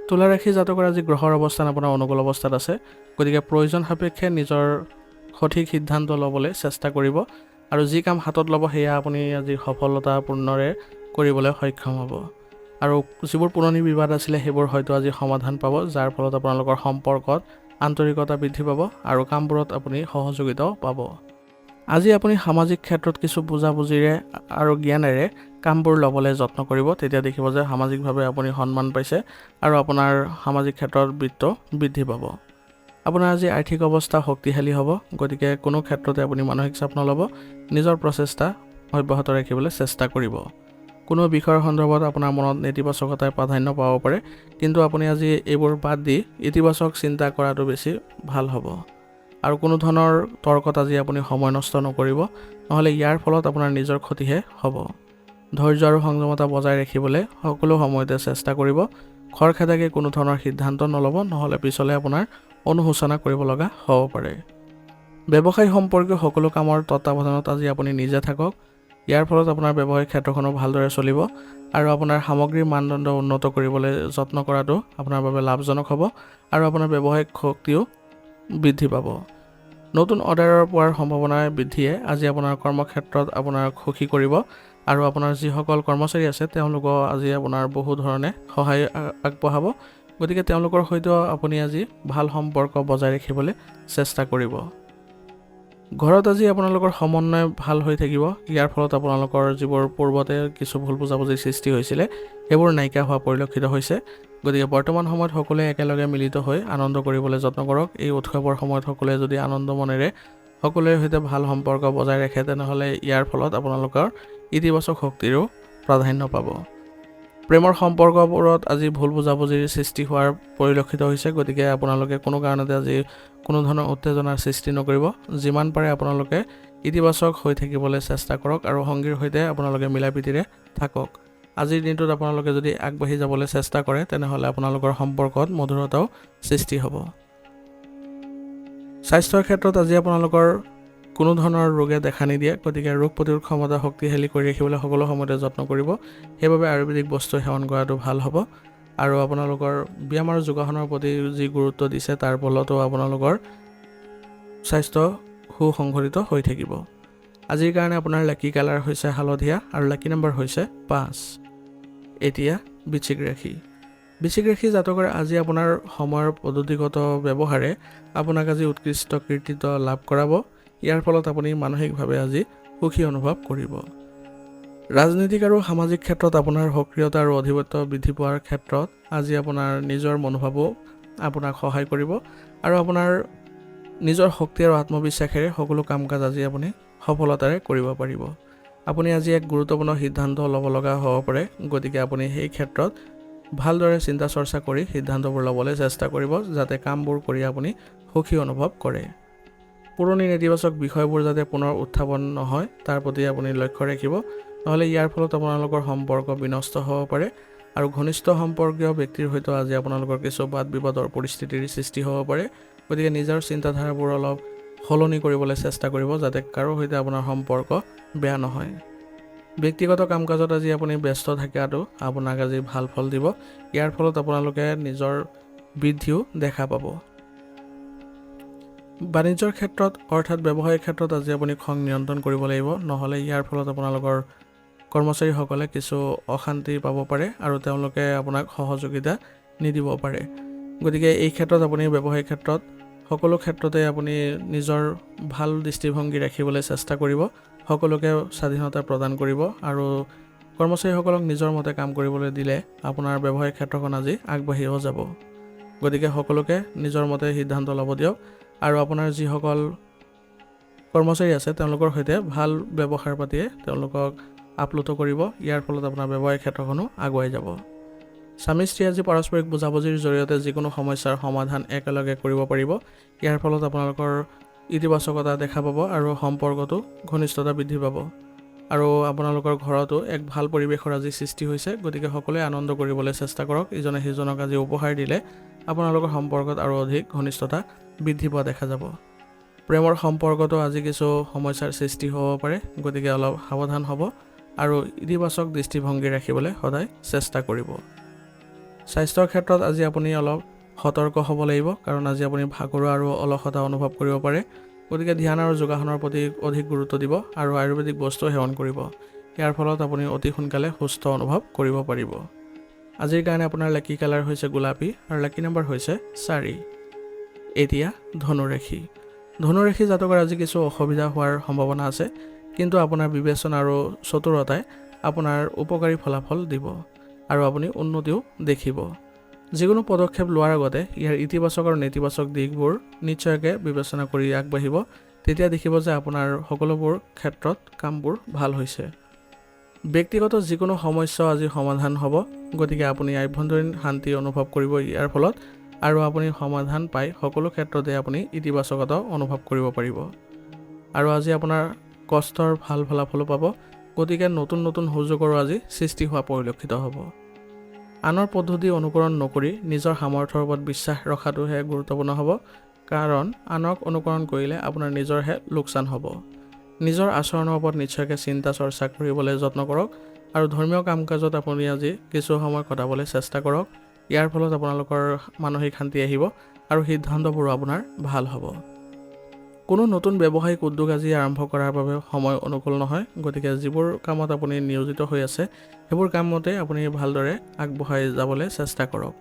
তুলা ৰাশি জাতকৰ আজি গ্ৰহৰ অৱস্থান আপোনাৰ অনুকূল অৱস্থাত আছে। গতিকে প্ৰয়োজন সাপেক্ষে নিজৰ সঠিক সিদ্ধান্ত ল'বলৈ চেষ্টা কৰিব আৰু যি কাম হাতত ল'ব সেয়া আপুনি আজি সফলতাপূৰ্ণৰে কৰিবলৈ সক্ষম হ'ব। আৰু যিবোৰ পুৰণি বিবাদ আছিলে সেইবোৰ হয়তো আজি সমাধান পাব, যাৰ ফলত আপোনালোকৰ সম্পৰ্কত আন্তৰিকতা বৃদ্ধি পাব আৰু কামবোৰত আপুনি সহযোগিতাও পাব। আজি আপুনি সামাজিক ক্ষেত্ৰত কিছু বুজাবুজিৰে আৰু জ্ঞানেৰে কামবোৰ ল'বলৈ যত্ন কৰিব, তেতিয়া দেখিব যে সামাজিকভাৱে আপুনি সন্মান পাইছে আৰু আপোনাৰ সামাজিক ক্ষেত্ৰত বৃত্ত বৃদ্ধি পাব। আপোনাৰ আজি আৰ্থিক অৱস্থা শক্তিশালী হ'ব। গতিকে কোনো ক্ষেত্ৰতে আপুনি মানসিক চাপ নল'ব, নিজৰ প্ৰচেষ্টা অব্যাহত ৰাখিবলৈ চেষ্টা কৰিব। কোনো বিষয়ৰ সন্দৰ্ভত আপোনাৰ মনত নেতিবাচকতাই প্ৰাধান্য পাব পাৰে, কিন্তু আপুনি আজি এইবোৰ বাদ দি ইতিবাচক চিন্তা কৰাটো বেছি ভাল হ'ব। আৰু কোনো ধৰণৰ তৰ্কত আজি আপুনি সময় নষ্ট নকৰিব, নহ'লে ইয়াৰ ফলত আপোনাৰ নিজৰ ক্ষতিহে হ'ব। ধৈৰ্য আৰু সংযমতা বজাই ৰাখিবলৈ সকলো সময়তে চেষ্টা কৰিব। খৰখেদাকৈ কোনো ধৰণৰ সিদ্ধান্ত নল'ব, নহ'লে পিছলৈ আপোনাৰ অনুশোচনা কৰিব লগা হ'ব পাৰে। ব্যৱসায় সম্পৰ্কীয় সকলো কামৰ তত্ত্বাৱধানত আজি আপুনি নিজে থাকক। ইয়াৰ ফলত আপোনাৰ ব্যৱসায়িক ক্ষেত্ৰখনো ভালদৰে চলিব আৰু আপোনাৰ সামগ্ৰীৰ মানদণ্ড উন্নত কৰিবলৈ যত্ন কৰাটো আপোনাৰ বাবে লাভজনক হ'ব আৰু আপোনাৰ ব্যৱসায়িক শক্তিও বৃদ্ধি পাব। নতুন অৰ্ডাৰৰ পোৱাৰ সম্ভাৱনা বৃদ্ধিয়ে আজি আপোনাৰ কৰ্মক্ষেত্ৰত আপোনাক সুখী কৰিব আৰু আপোনাৰ যিসকল কৰ্মচাৰী আছে তেওঁলোকক আজি আপোনাৰ বহু ধৰণে সহায় আগবঢ়াব। গতিকে তেওঁলোকৰ সৈতেও আপুনি আজি ভাল সম্পৰ্ক বজাই ৰাখিবলৈ চেষ্টা কৰিব। ঘৰত আজি আপোনালোকৰ সমন্বয় ভাল হৈ থাকিব। ইয়াৰ ফলত আপোনালোকৰ যিবোৰ পূৰ্বতে কিছু ভুল বুজাবুজিৰ সৃষ্টি হৈছিলে সেইবোৰ নাইকিয়া হোৱা পৰিলক্ষিত হৈছে। গতিকে বৰ্তমান সময়ত সকলোৱে একেলগে মিলিত হৈ আনন্দ কৰিবলৈ যত্ন কৰক। এই উৎসৱৰ সময়ত সকলোৱে যদি আনন্দ মনেৰে সকলোৰে সৈতে ভাল সম্পৰ্ক বজাই ৰাখে তেনেহ'লে ইয়াৰ ফলত আপোনালোকৰ ইতিবাচক শক্তিৰো প্ৰাধান্য পাব। প্ৰেমৰ সম্পৰ্কবোৰত আজি ভুল বুজাবুজিৰ সৃষ্টি হোৱাৰ পৰিলক্ষিত হৈছে, গতিকে আপোনালোকে কোনো কাৰণতে আজি কোনো ধৰণৰ উত্তেজনাৰ সৃষ্টি নকৰিব। যিমান পাৰে আপোনালোকে ইতিবাচক হৈ থাকিবলৈ চেষ্টা কৰক আৰু সংগীৰ সৈতে আপোনালোকে মিলাপ্ৰীতিৰে থাকক। আজিৰ দিনটোত আপোনালোকে যদি আগবাঢ়ি যাবলৈ চেষ্টা কৰে তেনেহ'লে আপোনালোকৰ সম্পৰ্কত মধুৰতাও সৃষ্টি হ'ব। স্বাস্থ্যৰ ক্ষেত্ৰত আজি আপোনালোকৰ কোনো ধৰণৰ ৰোগে দেখা নিদিয়ে, গতিকে ৰোগ প্ৰতিৰোধ ক্ষমতা শক্তিশালী কৰি ৰাখিবলৈ সকলো সময়তে যত্ন কৰিব। সেইবাবে আয়ুৰ্বেদিক বস্তু সেৱন কৰাটো ভাল হ'ব আৰু আপোনালোকৰ ব্যায়াম আৰু যোগাসনৰ প্ৰতি যি গুৰুত্ব দিছে তাৰ ফলতো আপোনালোকৰ স্বাস্থ্য সুসংগঠিত হৈ থাকিব। আজিৰ কাৰণে আপোনাৰ লাকি কালাৰ হৈছে হালধীয়া আৰু লাকি নম্বৰ হৈছে 5। এতিয়া বৃশ্চিক ৰাশি। বৃশ্চিক ৰাশি জাতকৰ আজি আপোনাৰ সময়ৰ পদ্ধতিগত ব্যৱহাৰে আপোনাক আজি উৎকৃষ্ট কৃতিত্ব লাভ কৰাব। ইয়াৰ ফলত আপুনি মানসিকভাৱে আজি সুখী অনুভৱ কৰিব। ৰাজনৈতিক আৰু সামাজিক ক্ষেত্ৰত আপোনাৰ সক্ৰিয়তা আৰু আধিপত্য বৃদ্ধি পোৱাৰ ক্ষেত্ৰত আজি আপোনাৰ নিজৰ মনোভাৱো আপোনাক সহায় কৰিব আৰু আপোনাৰ নিজৰ শক্তি আৰু আত্মবিশ্বাসেৰে সকলো কাম কাজ আজি আপুনি সফলতাৰে কৰিব পাৰিব। আপুনি আজি এক গুৰুত্বপূৰ্ণ সিদ্ধান্ত ল'ব লগা হ'ব পাৰে, গতিকে আপুনি সেই ক্ষেত্ৰত ভালদৰে চিন্তা চৰ্চা কৰি সিদ্ধান্তবোৰ ল'বলৈ চেষ্টা কৰিব যাতে কামবোৰ কৰি আপুনি সুখী অনুভৱ কৰে। পুৰণি নেতিবাচক বিষয়বোৰ যাতে পুনৰ উত্থাপন নহয় তাৰ প্ৰতি আপুনি লক্ষ্য ৰাখিব, নহ'লে ইয়াৰ ফলত আপোনালোকৰ সম্পৰ্ক বিনষ্ট হ'ব পাৰে আৰু ঘনিষ্ঠ সম্পৰ্কীয় ব্যক্তিৰ সৈতে আজি আপোনালোকৰ কিছু বাদ বিবাদৰ পৰিস্থিতিৰ সৃষ্টি হ'ব পাৰে। গতিকে নিজৰ চিন্তাধাৰাবোৰ অলপ সলনি কৰিবলৈ চেষ্টা কৰিব যাতে কাৰো সৈতে আপোনাৰ সম্পৰ্ক বেয়া নহয়। ব্যক্তিগত কাম কাজত আজি আপুনি ব্যস্ত থকাটো আপোনাক আজি ভাল ফল দিব। ইয়াৰ ফলত আপোনালোকে নিজৰ বৃদ্ধিও দেখা পাব। বাণিজ্যৰ ক্ষেত্ৰত অৰ্থাৎ ব্যৱসায়িক ক্ষেত্ৰত আজি আপুনি খং নিয়ন্ত্ৰণ কৰিব লাগিব, নহ'লে ইয়াৰ ফলত আপোনালোকৰ কৰ্মচাৰীসকলে কিছু অশান্তি পাব পাৰে আৰু তেওঁলোকে আপোনাক সহযোগিতা নিদিব পাৰে। গতিকে এই ক্ষেত্ৰত আপুনি ব্যৱসায়িক ক্ষেত্ৰত সকলো ক্ষেত্ৰতে আপুনি নিজৰ ভাল দৃষ্টিভংগী ৰাখিবলৈ চেষ্টা কৰিব, সকলোকে স্বাধীনতা প্ৰদান কৰিব আৰু কৰ্মচাৰীসকলক নিজৰ মতে কাম কৰিবলৈ দিলে আপোনাৰ ব্যৱসায়িক ক্ষেত্ৰখন আজি আগবাঢ়িও যাব। গতিকে সকলোকে নিজৰ মতে সিদ্ধান্ত ল'ব দিয়ক আৰু আপোনাৰ যিসকল কৰ্মচাৰী আছে তেওঁলোকৰ সৈতে ভাল ব্যৱহাৰ পাতিয়ে তেওঁলোকক আপ্লুত কৰিব। ইয়াৰ ফলত আপোনাৰ ব্যৱসায়িক ক্ষেত্ৰখনো আগুৱাই যাব। স্বামী স্ত্ৰী আজি পাৰস্পৰিক বুজাবুজিৰ জৰিয়তে যিকোনো সমস্যাৰ সমাধান একেলগে কৰিব পাৰিব। ইয়াৰ ফলত আপোনালোকৰ ইতিবাচকতা দেখা পাব আৰু সম্পৰ্কটো ঘনিষ্ঠতা বৃদ্ধি পাব আৰু আপোনালোকৰ ঘৰতো এক ভাল পৰিৱেশৰ আজি সৃষ্টি হৈছে। গতিকে সকলোৱে আনন্দ কৰিবলৈ চেষ্টা কৰক। ইজনে সিজনক আজি উপহাৰ দিলে আপোনালোকৰ সম্পৰ্কত আৰু অধিক ঘনিষ্ঠতা বৃদ্ধি পোৱা দেখা যাব। প্ৰেমৰ সম্পৰ্কতো আজি কিছু সমস্যাৰ সৃষ্টি হ'ব পাৰে, গতিকে অলপ সাৱধান হ'ব আৰু ইতিবাচক দৃষ্টিভংগী ৰাখিবলৈ সদায় চেষ্টা কৰিব। স্বাস্থ্যৰ ক্ষেত্ৰত আজি আপুনি অলপ সতৰ্ক হ'ব লাগিব, কাৰণ আজি আপুনি ভাগৰুৱা আৰু অলসতা অনুভৱ কৰিব পাৰে। গতিকে ধ্যান আৰু যোগাসনৰ প্ৰতি অধিক গুৰুত্ব দিব আৰু আয়ুৰ্বেদিক বস্তু সেৱন কৰিব। ইয়াৰ ফলত আপুনি অতি সোনকালে সুস্থ অনুভৱ কৰিব পাৰিব। আজিৰ কাৰণে আপোনাৰ লাকি কালাৰ হৈছে গোলাপী আৰু লাকি নম্বৰ হৈছে 4। এতিয়া ধনুৰাশি। ধনুৰাশি জাতকৰ আজি কিছু অসুবিধা হোৱাৰ সম্ভাৱনা আছে, কিন্তু আপোনাৰ বিবেচনা আৰু চতুৰতাই আপোনাৰ উপকাৰী ফলাফল দিব আৰু আপুনি উন্নতিও দেখিব। যিকোনো পদক্ষেপ লোৱাৰ আগতে ইয়াৰ ইতিবাচক আৰু নেতিবাচক দিশবোৰ নিশ্চয়কৈ বিবেচনা কৰি আগবাঢ়িব। তেতিয়া দেখিব যে আপোনাৰ সকলোবোৰ ক্ষেত্ৰত কামবোৰ ভাল হৈছে। ব্যক্তিগত যিকোনো সমস্যা আজি সমাধান হ'ব, গতিকে আপুনি আভ্যন্তৰীণ শান্তি অনুভৱ কৰিব ইয়াৰ ফলত আৰু আপুনি সমাধান পাই সকলো ক্ষেত্ৰতে আপুনি ইতিবাচকতা অনুভৱ কৰিব পাৰিব আৰু আজি আপোনাৰ কষ্টৰ ভাল ফলাফলো পাব। গতিকে নতুন নতুন সুযোগৰো আজি সৃষ্টি হোৱা পৰিলক্ষিত হ'ব। আনৰ পদ্ধতি অনুকৰণ নকৰি নিজৰ সামৰ্থ্যৰ ওপৰত বিশ্বাস ৰখাটোহে গুৰুত্বপূৰ্ণ হ'ব, কাৰণ আনক অনুকৰণ কৰিলে আপোনাৰ নিজৰহে লোকচান হ'ব। নিজৰ আচৰণৰ ওপৰত নিশ্চয়কৈ চিন্তা চৰ্চা কৰিবলৈ যত্ন কৰক আৰু ধৰ্মীয় কাম কাজত আপুনি আজি কিছু সময় কটাবলৈ চেষ্টা কৰক। ইয়াৰ ফলত আপোনালোকৰ মানসিক শান্তি আহিব আৰু সিদ্ধান্তবোৰো আপোনাৰ ভাল হ'ব। কোনো নতুন ব্যৱসায়িক উদ্যোগ আজি আৰম্ভ কৰাৰ বাবে সময় অনুকূল নহয়, গতিকে যিবোৰ কামত আপুনি নিয়োজিত হৈ আছে সেইবোৰ কামতে আপুনি ভালদৰে আগবঢ়াই যাবলৈ চেষ্টা কৰক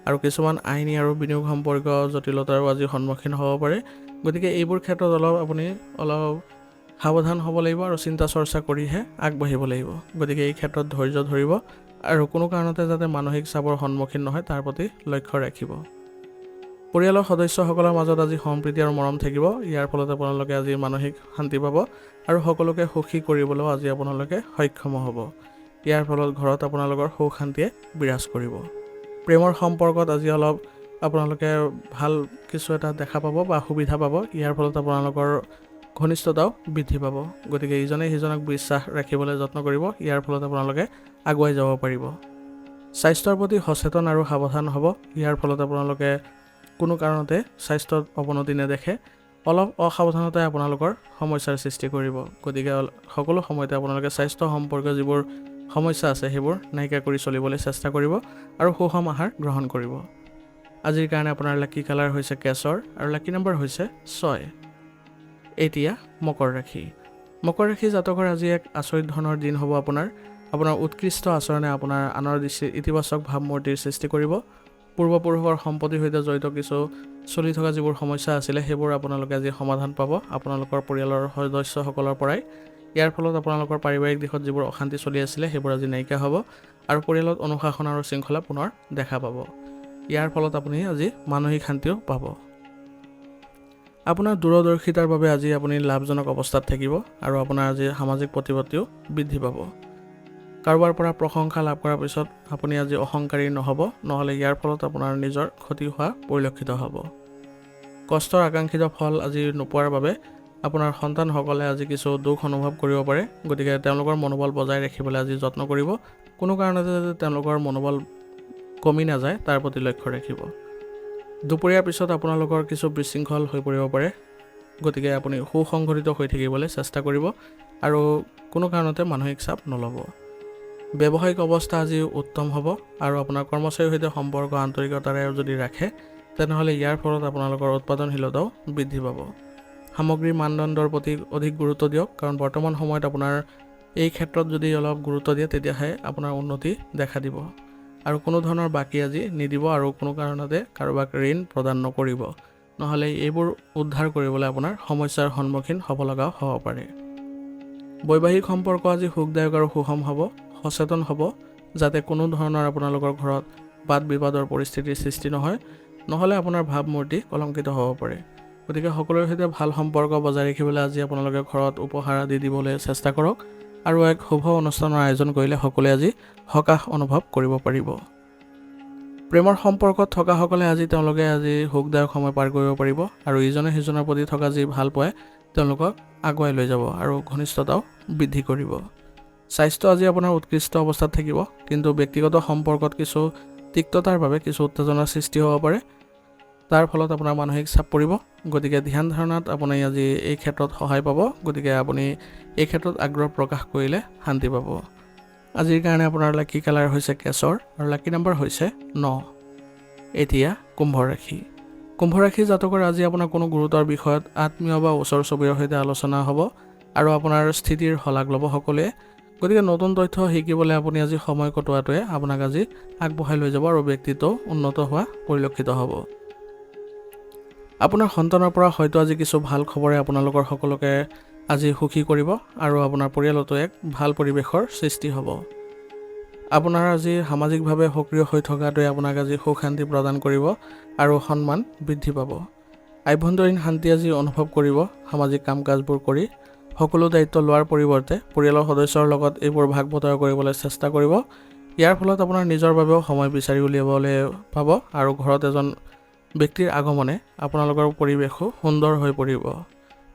আৰু কিছুমান আইনী আৰু বিনিয়োগ সম্পৰ্কীয় জটিলতাৰো আজি সন্মুখীন হ'ব পাৰে। গতিকে এইবোৰ ক্ষেত্ৰত আপুনি অলপ সাৱধান হ'ব লাগিব আৰু চিন্তা চৰ্চা কৰিহে আগবাঢ়িব লাগিব। গতিকে এই ক্ষেত্ৰত ধৈৰ্য ধৰিব আৰু কোনো কাৰণতে যাতে মানসিক চাপৰ সন্মুখীন নহয় তাৰ প্ৰতি লক্ষ্য ৰাখিব। পৰিয়ালৰ সদস্যসকলৰ মাজত আজি সম্প্ৰীতি আৰু মৰম থাকিব। ইয়াৰ ফলত আপোনালোকে আজি মানসিক শান্তি পাব আৰু সকলোকে সুখী কৰিবলৈও আজি আপোনালোকে সক্ষম হ'ব। ইয়াৰ ফলত ঘৰত আপোনালোকৰ সুখ শান্তিয়ে বিৰাজ কৰিব। প্ৰেমৰ সম্পৰ্কত আজি অলপ আপোনালোকে ভাল কিছু এটা দেখা পাব বা সুবিধা পাব। ইয়াৰ ফলত আপোনালোকৰ ঘনিষ্ঠতাও বৃদ্ধি পাব। গতিকে ইজনে সিজনক বিশ্বাস ৰাখিবলৈ যত্ন কৰিব। ইয়াৰ ফলত আপোনালোকে আগুৱাই যাব পাৰিব। স্বাস্থ্যৰ প্ৰতি সচেতন আৰু সাৱধান হ'ব। ইয়াৰ ফলত আপোনালোকে কোনো কাৰণতে স্বাস্থ্যত অৱনতি নেদেখে। অলপ অসাৱধানতাই আপোনালোকৰ সমস্যাৰ সৃষ্টি কৰিব। গতিকে সকলো সময়তে আপোনালোকে স্বাস্থ্য সম্পৰ্কীয় যিবোৰ সমস্যা আছে সেইবোৰ নাইকিয়া কৰি চলিবলৈ চেষ্টা কৰিব আৰু সুষম আহাৰ গ্ৰহণ কৰিব। আজিৰ কাৰণে আপোনাৰ লাকি কালাৰ হৈছে কেশৰ আৰু লাকি নম্বৰ হৈছে 6। এতিয়া মকৰ ৰাশি। মকৰ ৰাশি জাতকৰ আজি এক আচৰিত ধৰণৰ দিন হ'ব। আপোনাৰ উৎকৃষ্ট আচৰণে আপোনাৰ আনৰ দৃষ্টিত ইতিবাচক ভাৱমূৰ্তিৰ সৃষ্টি কৰিব। পূৰ্বপুৰুষৰ সম্পত্তিৰ সৈতে জড়িত কিছু চলি থকা যিবোৰ সমস্যা আছিলে সেইবোৰ আপোনালোকে আজি সমাধান পাব আপোনালোকৰ পৰিয়ালৰ সদস্যসকলৰ পৰাই। ইয়াৰ ফলত আপোনালোকৰ পাৰিবাৰিক দিশত যিবোৰ অশান্তি চলি আছিলে সেইবোৰ আজি নাইকিয়া হ'ব আৰু পৰিয়ালত অনুশাসন আৰু শৃংখলা পুনৰ দেখা পাব। ইয়াৰ ফলত আপুনি আজি মানসিক শান্তিও পাব। আপোনাৰ দূৰদৰ্শিতাৰ বাবে আজি আপুনি লাভজনক অৱস্থাত থাকিব আৰু আপোনাৰ আজি সামাজিক প্ৰতিপত্তিও বৃদ্ধি পাব। কাৰোবাৰ পৰা প্ৰশংসা লাভ কৰাৰ পিছত আপুনি আজি অহংকাৰী নহ'ব, নহ'লে ইয়াৰ ফলত আপোনাৰ নিজৰ ক্ষতি হোৱা পৰিলক্ষিত হ'ব। কষ্টৰ আকাংক্ষিত ফল আজি নোপোৱাৰ বাবে আপোনাৰ সন্তানসকলে আজি কিছু দুখ অনুভৱ কৰিব পাৰে। গতিকে তেওঁলোকৰ মনোবল বজাই ৰাখিবলৈ আজি যত্ন কৰিব। কোনো কাৰণতে যাতে তেওঁলোকৰ মনোবল কমি নাযায় তাৰ প্ৰতি লক্ষ্য ৰাখিব। দুপৰীয়াৰ পিছত আপোনালোকৰ কিছু বিশৃংখল হৈ পৰিব পাৰে। গতিকে আপুনি সুসংগঠিত হৈ থাকিবলৈ চেষ্টা কৰিব আৰু কোনো কাৰণতে মানসিক চাপ নল'ব। ব্যৱসায়িক অৱস্থা আজি উত্তম হ'ব আৰু আপোনাৰ কৰ্মচাৰীৰ সৈতে সম্পৰ্ক আন্তৰিকতাৰে যদি ৰাখে তেনেহ'লে ইয়াৰ ফলত আপোনালোকৰ উৎপাদনশীলতাও বৃদ্ধি পাব। সামগ্ৰীৰ মানদণ্ডৰ প্ৰতি অধিক গুৰুত্ব দিয়ক, কাৰণ বৰ্তমান সময়ত আপোনাৰ এই ক্ষেত্ৰত যদি অলপ গুৰুত্ব দিয়ে তেতিয়াহে আপোনাৰ উন্নতি দেখা দিব। আৰু কোনো ধৰণৰ বাকী আজি নিদিব আৰু কোনো কাৰণতে কাৰোবাক ঋণ প্ৰদান নকৰিব, নহ'লে এইবোৰ উদ্ধাৰ কৰিবলৈ আপোনাৰ সমস্যাৰ সন্মুখীন হ'ব লগাও হ'ব পাৰে। বৈবাহিক সম্পৰ্ক আজি সুখদায়ক আৰু সুষম হ'ব। সচেতন হ'ব যাতে কোনো ধৰণৰ আপোনালোকৰ ঘৰত বাদ বিবাদৰ পৰিস্থিতিৰ সৃষ্টি নহয়, নহ'লে আপোনাৰ ভাৱমূৰ্তি কলংকিত হ'ব পাৰে। গতিকে সকলোৰে সৈতে ভাল সম্পৰ্ক বজাই ৰাখিবলৈ আজি আপোনালোকে ঘৰত উপহাৰ আদি দিবলৈ চেষ্টা কৰক আৰু এক শুভ অনুষ্ঠানৰ আয়োজন কৰিলে সকলোৱে আজি সকাহ অনুভৱ কৰিব পাৰিব। প্ৰেমৰ সম্পৰ্কত থকাসকলে আজি তেওঁলোকে আজি সুখদায়ক সময় পাৰ কৰিব পাৰিব আৰু ইজনে সিজনৰ প্ৰতি থকা যি ভাল পায় তেওঁলোকক আগুৱাই লৈ যাব আৰু ঘনিষ্ঠতাও বৃদ্ধি কৰিব। স্বাস্থ্য আজি আপোনাৰ উৎকৃষ্ট অৱস্থাত থাকিব, কিন্তু ব্যক্তিগত সম্পৰ্কত কিছু তিক্ততাৰ বাবে কিছু উত্তেজনাৰ সৃষ্টি হ'ব পাৰে। তাৰ ফলত আপোনাৰ মানসিক চাপ পৰিব। গতিকে ধ্যান ধাৰণাত আপুনি আজি এই ক্ষেত্ৰত সহায় পাব। গতিকে আপুনি এই ক্ষেত্ৰত আগ্ৰহ প্ৰকাশ কৰিলে শান্তি পাব। আজিৰ কাৰণে আপোনাৰ লাকি কালাৰ হৈছে কেশৰ আৰু লাকি নম্বৰ হৈছে 9। এতিয়া কুম্ভ ৰাশি। কুম্ভ ৰাশি জাতকৰ আজি আপোনাৰ কোনো গুৰুতৰ বিষয়ত আত্মীয় বা ওচৰ চুবুৰীয়াৰ সৈতে আলোচনা হ'ব আৰু আপোনাৰ স্থিতিৰ শলাগ ল'ব সকলোৱে। গতিকে নতুন তথ্য শিকিবলৈ আপুনি আজি সময় কটোৱাটোৱে আপোনাক আজি আগবঢ়াই লৈ যাব আৰু ব্যক্তিত্ব উন্নত হোৱা পৰিলক্ষিত হ'ব। আপোনাৰ সন্তানৰ পৰা হয়তো আজি কিছু ভাল খবৰে আপোনালোকৰ সকলোকে আজি সুখী কৰিব আৰু আপোনাৰ পৰিয়ালতো এক ভাল পৰিৱেশৰ সৃষ্টি হ'ব। আপোনাৰ আজি সামাজিকভাৱে সক্ৰিয় হৈ থকাটোৱে আপোনাক আজি সুখ শান্তি প্ৰদান কৰিব আৰু সন্মান বৃদ্ধি পাব। আভ্যন্তৰীণ শান্তি আজি অনুভৱ কৰিব। সামাজিক কাম কাজবোৰ কৰি সকলো দায়িত্ব লোৱাৰ পৰিৱৰ্তে পৰিয়ালৰ সদস্যৰ লগত এইবোৰ ভাগ বতৰা কৰিবলৈ চেষ্টা কৰিব। ইয়াৰ ফলত আপোনাৰ নিজৰ বাবেও সময় বিচাৰি উলিয়াবলৈ পাব আৰু ঘৰত এজন ব্যক্তিৰ আগমনে আপোনালোকৰ পৰিৱেশো সুন্দৰ হৈ পৰিব।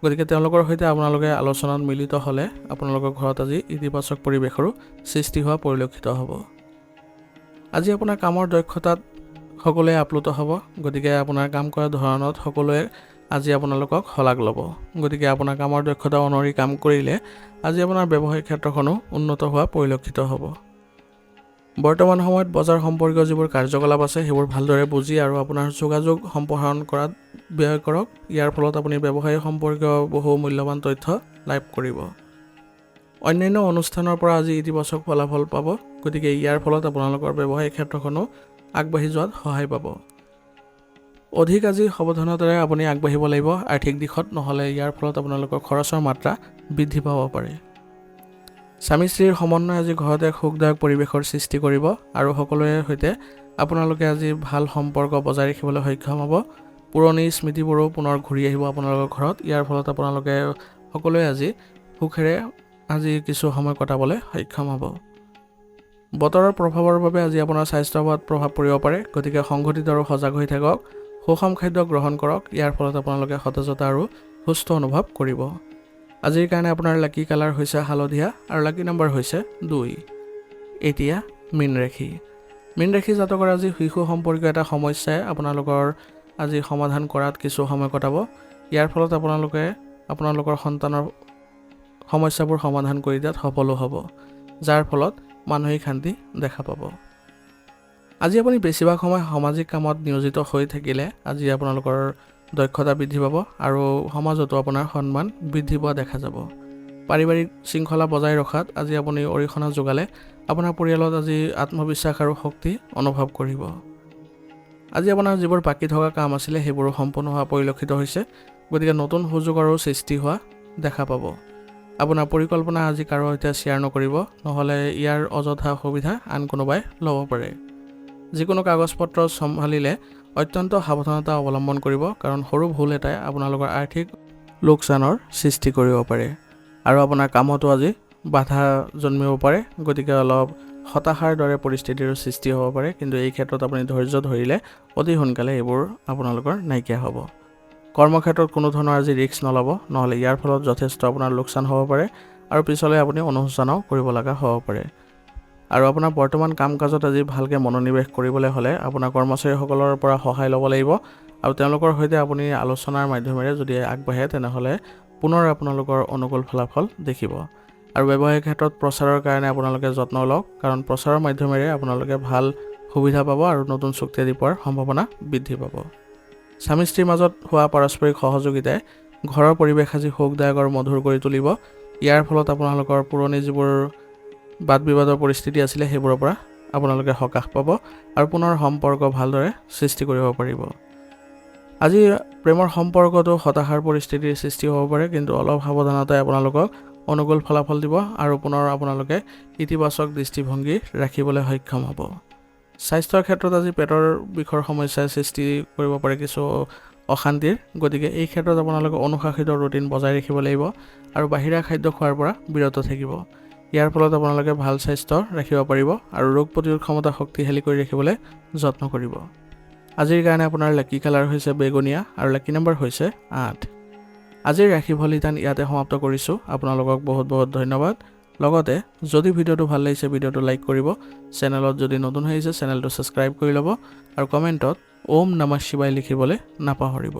গতিকে তেওঁলোকৰ সৈতে আপোনালোকে আলোচনাত মিলিত হ'লে আপোনালোকৰ ঘৰত আজি ইতিবাচক পৰিৱেশৰো সৃষ্টি হোৱা পৰিলক্ষিত হ'ব। আজি আপোনাৰ কামৰ দক্ষতাত সকলোৱে আপ্লুত হ'ব। গতিকে আপোনাৰ কাম কৰাৰ ধৰণত সকলোৱে আজি আপোনালোকক শলাগ ল'ব। গতিকে আপোনাৰ কামৰ দক্ষতা অনুসৰি কাম কৰিলে আজি আপোনাৰ ব্যৱসায়িক ক্ষেত্ৰখনো উন্নত হোৱা পৰিলক্ষিত হ'ব। বৰ্তমান সময়ত বজাৰ সম্পৰ্কীয় যিবোৰ কাৰ্যকলাপ আছে সেইবোৰ ভালদৰে বুজি আৰু আপোনাৰ যোগাযোগ সম্প্ৰসাৰণ কৰাত ব্যয় কৰক। ইয়াৰ ফলত আপুনি ব্যৱসায় সম্পৰ্কীয় বহু মূল্যৱান তথ্য লাভ কৰিব। অন্যান্য অনুষ্ঠানৰ পৰা আজি ইতিবাচক ফলাফল পাব। গতিকে ইয়াৰ ফলত আপোনালোকৰ ব্যৱসায়িক ক্ষেত্ৰখনো আগবাঢ়ি যোৱাত সহায় পাব। অধিক আজি সাৱধানতাৰে আপুনি আগবাঢ়িব লাগিব আৰ্থিক দিশত, নহ'লে ইয়াৰ ফলত আপোনালোকৰ খৰচৰ মাত্ৰা বৃদ্ধি পাব পাৰে। স্বামী স্ত্ৰীৰ সমন্বয় আজি ঘৰত এক সুখদায়ক পৰিৱেশৰ সৃষ্টি কৰিব আৰু সকলোৰে সৈতে আপোনালোকে আজি ভাল সম্পৰ্ক বজাই ৰাখিবলৈ সক্ষম হ'ব। পুৰণি স্মৃতিবোৰো পুনৰ ঘূৰি আহিব আপোনালোকৰ ঘৰত। ইয়াৰ ফলত আপোনালোকে সকলোৱে আজি সুখেৰে আজি কিছু সময় কটাবলৈ সক্ষম হ'ব। বতৰৰ প্ৰভাৱৰ বাবে আজি আপোনাৰ স্বাস্থ্যৰ ওপৰত প্ৰভাৱ পৰিব পাৰে, গতিকে সংঘটিত আৰু সজাগ হৈ থাকক। সুষম খাদ্য গ্ৰহণ কৰক, ইয়াৰ ফলত আপোনালোকে সতেজতা আৰু সুস্থ অনুভৱ কৰিব। আজিৰ কাৰণে আপোনাৰ লাকি কালাৰ হৈছে হালধীয়া আৰু লাকি নম্বৰ হৈছে 2। এতিয়া মীন ৰাশি। মীন ৰাশি জাতকৰ আজি শিশু সম্পৰ্কীয় এটা সমস্যাই আপোনালোকৰ আজি সমাধান কৰাত কিছু সময় কটাব। ইয়াৰ ফলত আপোনালোকে আপোনালোকৰ সন্তানৰ সমস্যাবোৰ সমাধান কৰি দিয়াত সফলো হ'ব, যাৰ ফলত মানসিক শান্তি দেখা পাব। আজি আপুনি বেছিভাগ সময় সামাজিক কামত নিয়োজিত হৈ থাকিলে আজি আপোনালোকৰ দক্ষতা বৃদ্ধি পাব আৰু সমাজতো আপোনাৰ সন্মান বৃদ্ধি পোৱা দেখা যাব। পাৰিবাৰিক শৃংখলা বজাই ৰখাত আজি আপুনি অৰিহণা যোগালে আপোনাৰ পৰিয়ালত আজি আত্মবিশ্বাস আৰু শক্তি অনুভৱ কৰিব। আজি আপোনাৰ যিবোৰ বাকী থকা কাম আছিলে সেইবোৰো সম্পূৰ্ণ হোৱা পৰিলক্ষিত হৈছে, গতিকে নতুন সুযোগৰো সৃষ্টি হোৱা দেখা পাব। আপোনাৰ পৰিকল্পনা আজি কাৰো সৈতে শ্বেয়াৰ নকৰিব, নহ'লে ইয়াৰ অযথা সুবিধা আন কোনোবাই ল'ব পাৰে। যিকোনো কাগজ পত্ৰ চম্ভালিলে অত্যন্ত সাৱধানতা অৱলম্বন কৰিব, কাৰণ সৰু ভুল এটাই আপোনালোকৰ আৰ্থিক লোকচানৰ সৃষ্টি কৰিব পাৰে আৰু আপোনাৰ কামতো আজি বাধা জন্মিব পাৰে, গতিকে অলপ হতাশাৰ দৰে পৰিস্থিতিৰ সৃষ্টি হ'ব পাৰে। কিন্তু এই ক্ষেত্ৰত আপুনি ধৈৰ্য ধৰিলে অতি সোনকালে এইবোৰ আপোনালোকৰ নাইকিয়া হ'ব। কৰ্মক্ষেত্ৰত কোনো ধৰণৰ আজি ৰিস্ক নল'ব, নহ'লে ইয়াৰ ফলত যথেষ্ট আপোনাৰ লোকচান হ'ব পাৰে আৰু পিছলৈ আপুনি অনুশোচনাও কৰিব লগা হ'ব পাৰে। আৰু আপোনাৰ বৰ্তমান কাম কাজত আজি ভালকৈ মনোনিৱেশ কৰিবলৈ হ'লে আপোনাৰ কৰ্মচাৰীসকলৰ পৰা সহায় ল'ব লাগিব আৰু তেওঁলোকৰ সৈতে আপুনি আলোচনাৰ মাধ্যমেৰে যদি আগবাঢ়ে তেনেহ'লে পুনৰ আপোনালোকৰ অনুকূল ফলাফল দেখিব। আৰু ব্যৱসায়িক ক্ষেত্ৰত প্ৰচাৰৰ কাৰণে আপোনালোকে যত্ন লওক, কাৰণ প্ৰচাৰৰ মাধ্যমেৰে আপোনালোকে ভাল সুবিধা পাব আৰু নতুন চুক্তি আদি পোৱাৰ সম্ভাৱনা বৃদ্ধি পাব। স্বামী স্ত্ৰীৰ মাজত হোৱা পাৰস্পৰিক সহযোগিতাই ঘৰৰ পৰিৱেশ আজি সুখদায়ক আৰু মধুৰ কৰি তুলিব। ইয়াৰ ফলত আপোনালোকৰ পুৰণি যিবোৰ বাদ বিবাদৰ পৰিস্থিতি আছিলে সেইবোৰৰ পৰা আপোনালোকে সকাহ পাব আৰু পুনৰ সম্পৰ্ক ভালদৰে সৃষ্টি কৰিব পাৰিব। আজি প্ৰেমৰ সম্পৰ্কতো হতাশাৰ পৰিস্থিতিৰ সৃষ্টি হ'ব পাৰে, কিন্তু অলপ সাৱধানতাই আপোনালোকক অনুকূল ফলাফল দিব আৰু পুনৰ আপোনালোকে ইতিবাচক দৃষ্টিভংগী ৰাখিবলৈ সক্ষম হ'ব। স্বাস্থ্যৰ ক্ষেত্ৰত আজি পেটৰ বিষৰ সমস্যাই সৃষ্টি কৰিব পাৰে কিছু অশান্তিৰ, গতিকে এই ক্ষেত্ৰত আপোনালোকে অনুশাসিত ৰুটিন বজাই ৰাখিব লাগিব আৰু বাহিৰা খাদ্য খোৱাৰ পৰা বিৰত থাকিব। ইয়াৰ ফলত আপোনালোকে ভাল স্বাস্থ্য ৰাখিব পাৰিব আৰু ৰোগ প্ৰতিৰোধ ক্ষমতা শক্তিশালী কৰি ৰাখিবলৈ যত্ন কৰিব। আজিৰ কাৰণে আপোনাৰ লাকি কালাৰ হৈছে বেগুনীয়া আৰু লাকি নম্বৰ হৈছে 8। আজিৰ ৰাশিফল নিদান ইয়াতে সমাপ্ত কৰিছোঁ। আপোনালোকক বহুত বহুত ধন্যবাদ। লগতে যদি ভিডিঅ'টো ভাল লাগিছে ভিডিঅ'টো লাইক কৰিব, চেনেলত যদি নতুন হৈ আহিছে চেনেলটো ছাবস্ক্ৰাইব কৰি ল'ব আৰু কমেণ্টত ওম নমঃ শিৱায় লিখিবলৈ নাপাহৰিব।